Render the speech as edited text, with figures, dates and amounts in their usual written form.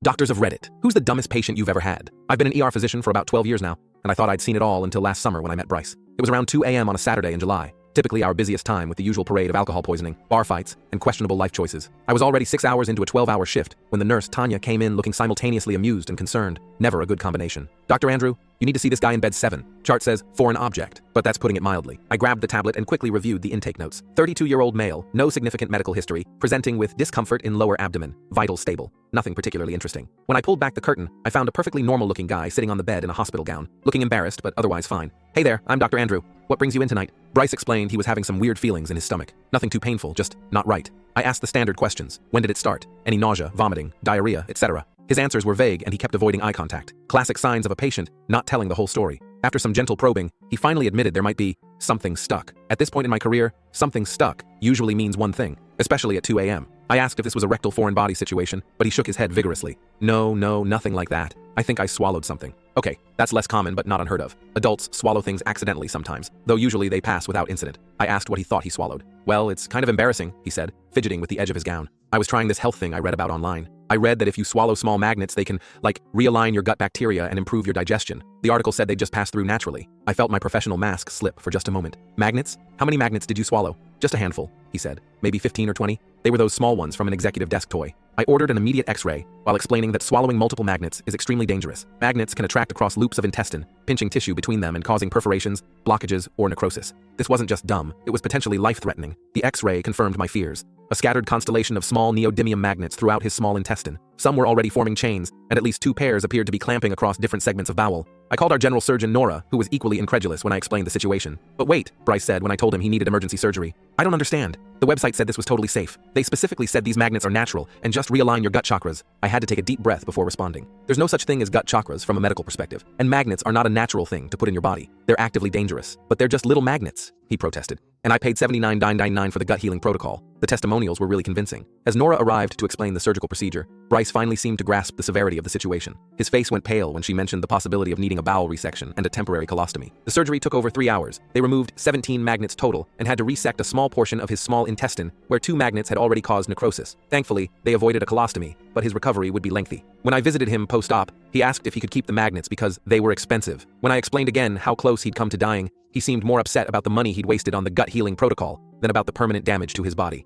Doctors of Reddit, who's the dumbest patient you've ever had? I've been an ER physician for about 12 years now, and I thought I'd seen it all until last summer when I met Bryce. It was around 2 a.m. on a Saturday in July, typically our busiest time with the usual parade of alcohol poisoning, bar fights, and questionable life choices. I was already 6 hours into a 12-hour shift when the nurse, Tanya, came in looking simultaneously amused and concerned. Never a good combination. Dr. Andrew, you need to see this guy in bed 7. Chart says foreign object, but that's putting it mildly. I grabbed the tablet and quickly reviewed the intake notes. 32-year-old male, no significant medical history, presenting with discomfort in lower abdomen, vitals stable. Nothing particularly interesting. When I pulled back the curtain, I found a perfectly normal-looking guy sitting on the bed in a hospital gown, looking embarrassed but otherwise fine. Hey there, I'm Dr. Andrew. What brings you in tonight? Bryce explained he was having some weird feelings in his stomach. Nothing too painful, just not right. I asked the standard questions. When did it start? Any nausea, vomiting, diarrhea, etc.? His answers were vague and he kept avoiding eye contact. Classic signs of a patient not telling the whole story. After some gentle probing, he finally admitted there might be something stuck. At this point in my career, something stuck usually means one thing, especially at 2 a.m. I asked if this was a rectal foreign body situation, but he shook his head vigorously. No, nothing like that. I think I swallowed something. Okay, that's less common but not unheard of. Adults swallow things accidentally sometimes, though usually they pass without incident. I asked what he thought he swallowed. Well, it's kind of embarrassing, he said, fidgeting with the edge of his gown. I was trying this health thing I read about online. I read that if you swallow small magnets, they can, realign your gut bacteria and improve your digestion. The article said they just pass through naturally. I felt my professional mask slip for just a moment. Magnets? How many magnets did you swallow? Just a handful, he said. Maybe 15 or 20? They were those small ones from an executive desk toy. I ordered an immediate x-ray while explaining that swallowing multiple magnets is extremely dangerous. Magnets can attract across loops of intestine, pinching tissue between them and causing perforations, blockages, or necrosis. This wasn't just dumb, it was potentially life-threatening. The x-ray confirmed my fears. A scattered constellation of small neodymium magnets throughout his small intestine. Some were already forming chains, and at least 2 pairs appeared to be clamping across different segments of bowel. I called our general surgeon Nora, who was equally incredulous when I explained the situation. But wait, Bryce said when I told him he needed emergency surgery. I don't understand. The website said this was totally safe. They specifically said these magnets are natural and just realign your gut chakras. I had to take a deep breath before responding. There's no such thing as gut chakras from a medical perspective, and magnets are not a natural thing to put in your body. They're actively dangerous, but they're just little magnets, he protested. And I paid $79.99 for the gut healing protocol. The testimonials were really convincing. As Nora arrived to explain the surgical procedure, Bryce finally seemed to grasp the severity of the situation. His face went pale when she mentioned the possibility of needing a bowel resection and a temporary colostomy. The surgery took over 3 hours. They removed 17 magnets total and had to resect a small portion of his small intestine where 2 magnets had already caused necrosis. Thankfully, they avoided a colostomy, but his recovery would be lengthy. When I visited him post-op, he asked if he could keep the magnets because they were expensive. When I explained again how close he'd come to dying, he seemed more upset about the money he'd wasted on the gut healing protocol than about the permanent damage to his body.